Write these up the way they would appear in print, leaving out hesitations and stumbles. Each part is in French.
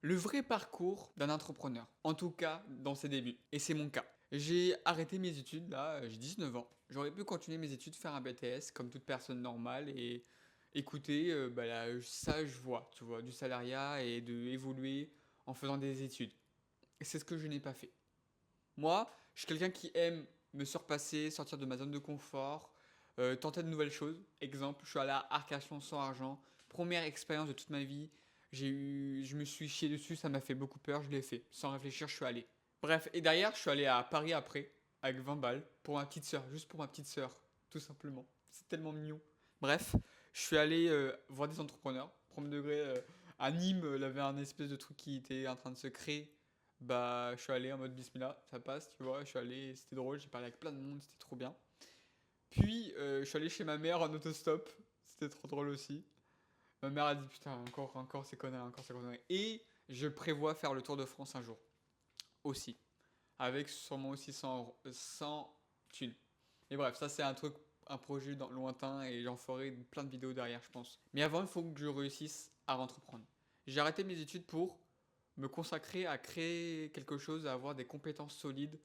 le vrai parcours d'un entrepreneur, en tout cas dans ses débuts. Et c'est mon cas. J'ai arrêté mes études, là, j'ai 19 ans. J'aurais pu continuer mes études, faire un BTS comme toute personne normale et écouter bah, la sage voie, tu vois, du salariat et de évoluer en faisant des études. Et c'est ce que je n'ai pas fait. Moi, je suis quelqu'un qui aime me surpasser, sortir de ma zone de confort, tenter de nouvelles choses. Exemple, je suis allé à Arcachon sans argent. Première expérience de toute ma vie. Je me suis chié dessus, ça m'a fait beaucoup peur, je l'ai fait. Sans réfléchir, je suis allé. Bref, et derrière, je suis allé à Paris après, avec 20 balles, pour ma petite sœur, juste pour ma petite sœur, tout simplement. C'est tellement mignon. Bref, je suis allé voir des entrepreneurs. Premier degré, à Nîmes, il y avait un espèce de truc qui était en train de se créer. Bah, je suis allé en mode bismillah, ça passe, tu vois. Je suis allé, c'était drôle, j'ai parlé avec plein de monde, c'était trop bien. Puis, je suis allé chez ma mère en autostop, c'était trop drôle aussi. Ma mère a dit putain, encore ces conneries, encore ces conneries. Et je prévois faire le Tour de France un jour, aussi. Avec sûrement aussi 100 thunes. Et bref, ça c'est un truc, un projet lointain et j'en ferai plein de vidéos derrière, je pense. Mais avant, il faut que je réussisse à entreprendre. J'ai arrêté mes études pour me consacrer à créer quelque chose, à avoir des compétences solides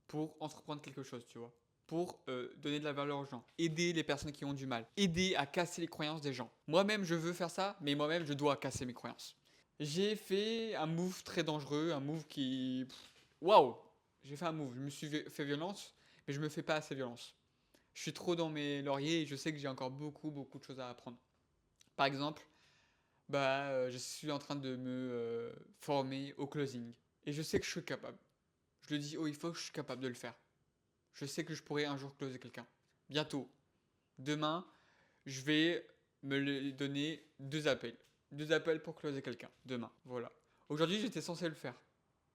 pour entreprendre quelque chose, tu vois. Pour donner de la valeur aux gens, aider les personnes qui ont du mal, aider à casser les croyances des gens. Moi-même, je veux faire ça, mais moi-même, je dois casser mes croyances. J'ai fait un move très dangereux, un move qui... Waouh. J'ai fait un move, je me suis fait violence, mais je me fais pas assez violence. Je suis trop dans mes lauriers et je sais que j'ai encore beaucoup de choses à apprendre. Par exemple, bah, je suis en train de me former au closing. Et je sais que je suis capable. Je le dis haut, il faut que je suis capable de le faire. Je sais que je pourrai un jour closer quelqu'un. Bientôt. Demain, je vais me donner 2 appels. 2 appels pour closer quelqu'un. Demain. Voilà. Aujourd'hui, j'étais censé le faire.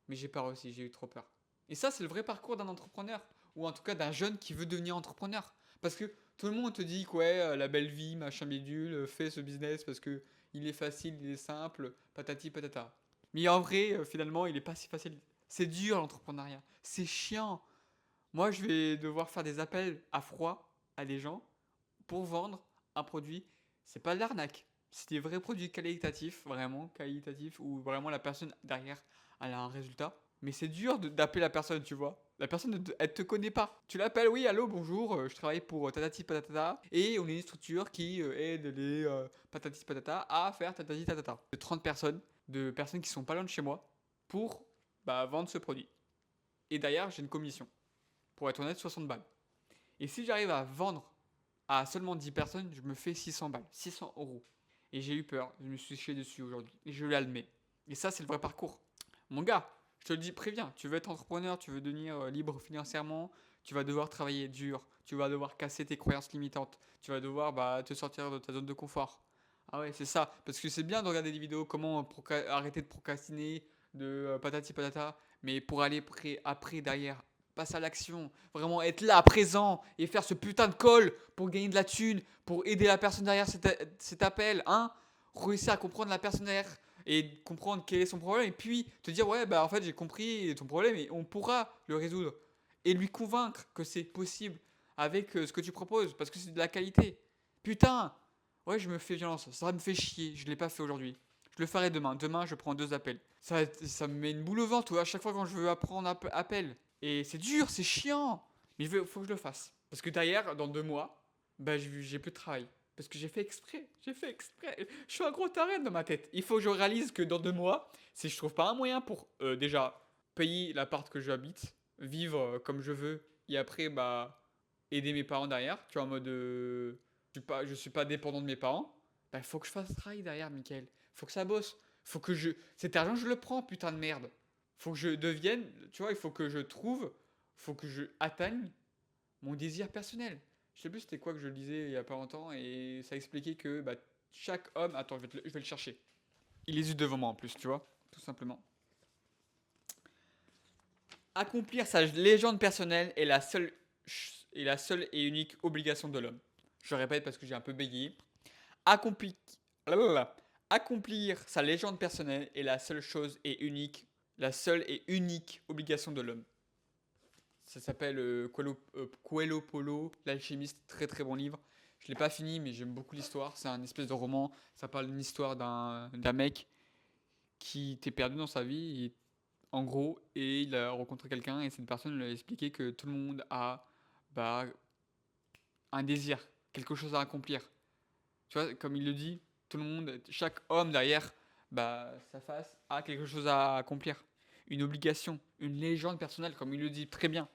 Mais j'ai pas réussi, j'ai eu trop peur. Et ça, c'est le vrai parcours d'un entrepreneur. Ou en tout cas d'un jeune qui veut devenir entrepreneur. Parce que tout le monde te dit que ouais, la belle vie, machin bidule, fais ce business parce que il est facile, il est simple, patati patata. Mais en vrai, finalement, il est pas si facile. C'est dur l'entrepreneuriat. C'est chiant. Moi, je vais devoir faire des appels à froid à des gens pour vendre un produit. C'est pas de l'arnaque. C'est des vrais produits qualitatifs, vraiment qualitatifs, où vraiment la personne derrière, elle a un résultat. Mais c'est dur d'appeler la personne, tu vois. La personne, elle te connaît pas. Tu l'appelles, oui, allô, bonjour, je travaille pour Tatati Patata, et on est une structure qui aide les Patati Patata à faire Tatati Tatata. De 30 personnes, de personnes qui sont pas loin de chez moi, pour bah, vendre ce produit. Et derrière, j'ai une commission. Pour être honnête, 60 balles. Et si j'arrive à vendre à seulement 10 personnes, je me fais 600 balles, 600 euros. Et j'ai eu peur, je me suis chié dessus aujourd'hui. Et je l'admets. Et ça, c'est le vrai parcours. Mon gars, je te le dis, préviens, tu veux être entrepreneur, tu veux devenir libre financièrement, tu vas devoir travailler dur, tu vas devoir casser tes croyances limitantes, tu vas devoir bah, te sortir de ta zone de confort. Ah ouais, c'est ça. Parce que c'est bien de regarder des vidéos, comment arrêter de procrastiner, de patati patata, mais pour aller après derrière, passer à l'action, vraiment être là, présent, et faire ce putain de call pour gagner de la thune, pour aider la personne derrière cet appel, hein. Réussir à comprendre la personne derrière et comprendre quel est son problème, et puis te dire, ouais, bah en fait, j'ai compris ton problème et on pourra le résoudre. Et lui convaincre que c'est possible avec ce que tu proposes, parce que c'est de la qualité. Putain, ouais, je me fais violence, ça me fait chier, je l'ai pas fait aujourd'hui. Je le ferai demain. Demain, je prends 2 appels. Ça me met une boule au ventre, à chaque fois quand je veux apprendre appel. Et c'est dur, c'est chiant. Mais il faut que je le fasse. Parce que derrière, dans 2 mois, bah, j'ai plus de travail. Parce que j'ai fait exprès. J'ai fait exprès. Je suis un gros taré dans ma tête. Il faut que je réalise que dans 2 mois, si je trouve pas un moyen pour déjà payer l'appart que j'habite, vivre comme je veux, et après, bah, aider mes parents derrière, tu vois, en mode. Je suis pas dépendant de mes parents. Bah, faut que je fasse ce travail derrière, Michael. Faut que ça bosse. Faut que je. Cet argent, je le prends, putain de merde. Faut que je devienne. Tu vois, il faut que je trouve. Faut que je atteigne mon désir personnel. Je sais plus c'était quoi que je lisais il y a pas longtemps et ça expliquait que bah, chaque homme. Attends, je vais le chercher. Il est juste devant moi en plus, tu vois, tout simplement. Accomplir sa légende personnelle est la seule et unique obligation de l'homme. Je répète parce que j'ai un peu bégayé. Accomplir, accomplir sa légende personnelle est la seule chose et unique, la seule et unique obligation de l'homme. Ça s'appelle Coelho Polo, l'alchimiste, très très bon livre. Je l'ai pas fini, mais j'aime beaucoup l'histoire. C'est un espèce de roman. Ça parle d'une histoire d'un mec qui était perdu dans sa vie, en gros, et il a rencontré quelqu'un et cette personne lui a expliqué que tout le monde a bah, un désir, quelque chose à accomplir. Tu vois, comme il le dit, tout le monde, chaque homme derrière sa face a quelque chose à accomplir. Une obligation, une légende personnelle, comme il le dit très bien.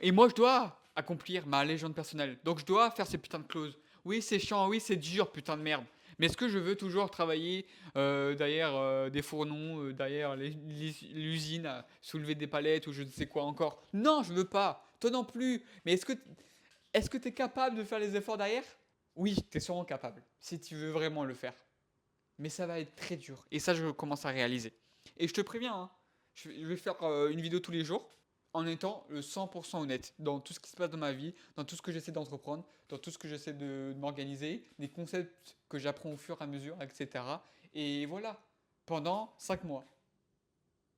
Et moi, je dois accomplir ma légende personnelle. Donc, je dois faire ces putains de clauses. Oui, c'est chiant, oui, c'est dur, putain de merde. Mais est-ce que je veux toujours travailler derrière des fourneaux, derrière l'usine à soulever des palettes ou je ne sais quoi encore? Non, je veux pas. Toi non plus. Mais est-ce que tu es capable de faire les efforts derrière? Oui, tu es sûrement capable, si tu veux vraiment le faire. Mais ça va être très dur. Et ça, je commence à réaliser. Et je te préviens, hein, je vais faire une vidéo tous les jours en étant le 100% honnête dans tout ce qui se passe dans ma vie, dans tout ce que j'essaie d'entreprendre, dans tout ce que j'essaie de m'organiser, des concepts que j'apprends au fur et à mesure, etc. Et voilà, pendant 5 mois.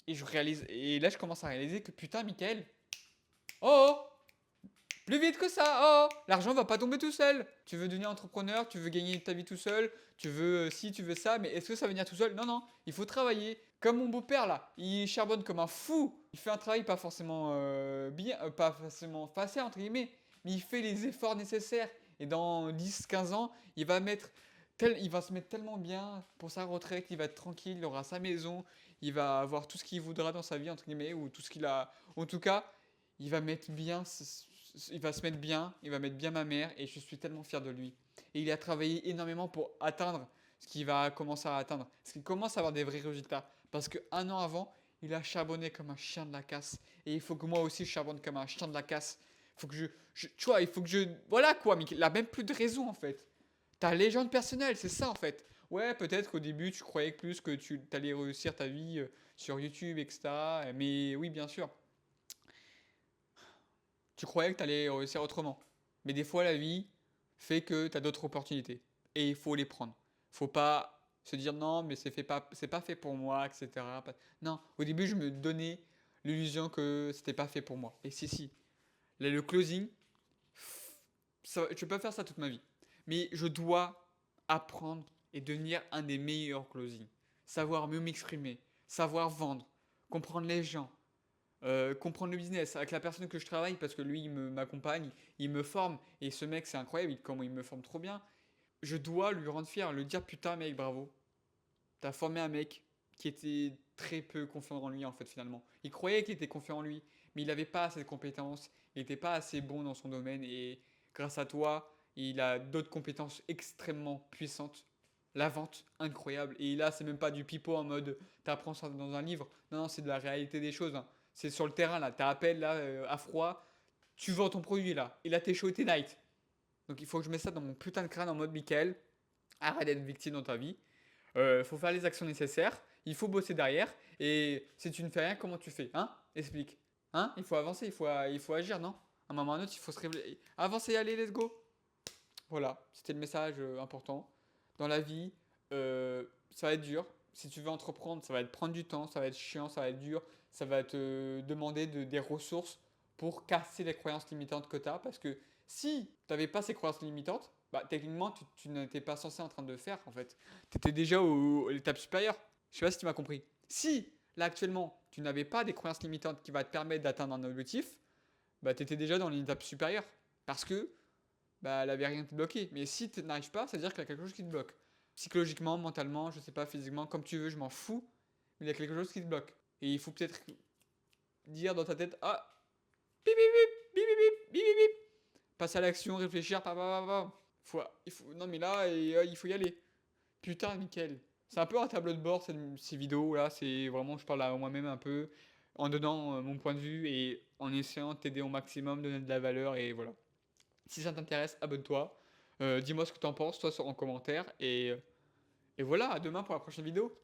Et là, je commence à réaliser que putain, Michael, oh, oh, plus vite que ça, oh, l'argent va pas tomber tout seul. Tu veux devenir entrepreneur, tu veux gagner ta vie tout seul, tu veux si tu veux ça, mais est-ce que ça va venir tout seul? Non, non, il faut travailler. Comme mon beau-père là, il charbonne comme un fou. Il fait un travail pas forcément bien, pas forcément facile entre guillemets, mais il fait les efforts nécessaires. Et dans 10, 15 ans, il va se mettre tellement bien pour sa retraite, il va être tranquille, il aura sa maison, il va avoir tout ce qu'il voudra dans sa vie entre guillemets, ou tout ce qu'il a. En tout cas, il va mettre bien il va se mettre bien, il va mettre bien ma mère et je suis tellement fier de lui. Et il a travaillé énormément pour atteindre ce qu'il va commencer à atteindre. Parce qu'il commence à avoir des vrais résultats. Parce qu'un an avant, il a charbonné comme un chien de la casse. Et il faut que moi aussi je charbonne comme un chien de la casse. Il faut que tu vois, il faut que je... Voilà quoi, mais il a même plus de raison en fait. Ta légende personnelle, c'est ça en fait. Ouais, peut-être qu'au début tu croyais plus que tu allais réussir ta vie sur YouTube, etc. Mais oui, bien sûr. Tu croyais que tu allais réussir autrement. Mais des fois, la vie fait que tu as d'autres opportunités. Et il faut les prendre. Faut pas se dire non, mais c'est pas fait pour moi, etc. Non, au début, je me donnais l'illusion que c'était pas fait pour moi. Et si, si. Là, le closing, je peux faire ça toute ma vie. Mais je dois apprendre et devenir un des meilleurs closing. Savoir mieux m'exprimer, savoir vendre, comprendre les gens, comprendre le business avec la personne que je travaille parce que lui m'accompagne, il me forme et ce mec c'est incroyable, comment il me forme trop bien. Je dois lui rendre fier, lui dire putain mec bravo, t'as formé un mec qui était très peu confiant en lui en fait finalement. Il croyait qu'il était confiant en lui, mais il n'avait pas assez de compétences, il n'était pas assez bon dans son domaine et grâce à toi, il a d'autres compétences extrêmement puissantes. La vente, incroyable. Et là, c'est même pas du pipeau en mode t'apprends ça dans un livre. Non, non, c'est de la réalité des choses, hein. C'est sur le terrain là. T'appelles là à froid, tu vends ton produit là. Et là, t'es chaud et t'es night. Donc il faut que je mette ça dans mon putain de crâne en mode Michael. Arrête d'être victime dans ta vie. Faut faire les actions nécessaires, il faut bosser derrière, et si tu ne fais rien, comment tu fais? Hein? Explique. Hein? Il faut avancer, il faut agir, non? À un moment ou à un autre, il faut se réveiller. Avancer, allez, let's go! Voilà, c'était le message important. Dans la vie, ça va être dur. Si tu veux entreprendre, ça va te prendre du temps, ça va être chiant, ça va être dur, ça va te demander des ressources pour casser les croyances limitantes que tu as. Parce que si tu n'avais pas ces croyances limitantes, bah, techniquement, tu n'étais pas censé en train de faire en fait. Tu étais déjà à l'étape supérieure. Je sais pas si tu m'as compris. Si, là actuellement, tu n'avais pas des croyances limitantes qui vont te permettre d'atteindre un objectif, bah, tu étais déjà dans l'étape supérieure. Parce que bah, elle avait rien te bloquer. Mais si tu n'arrives pas, ça veut dire qu'il y a quelque chose qui te bloque. Psychologiquement, mentalement, je sais pas, physiquement, comme tu veux, je m'en fous. Mais il y a quelque chose qui te bloque. Et il faut peut-être dire dans ta tête, ah, bip bip bip, bip bip bip, bip bip bip. Passer à l'action, réfléchir, non mais là, il faut y aller. Putain, nickel. C'est un peu un tableau de bord ces vidéos là. C'est vraiment, je parle à moi-même un peu en donnant mon point de vue et en essayant de t'aider au maximum, de donner de la valeur et voilà. Si ça t'intéresse, abonne-toi. Dis-moi ce que t'en penses, toi, en commentaire. Et voilà, à demain pour la prochaine vidéo.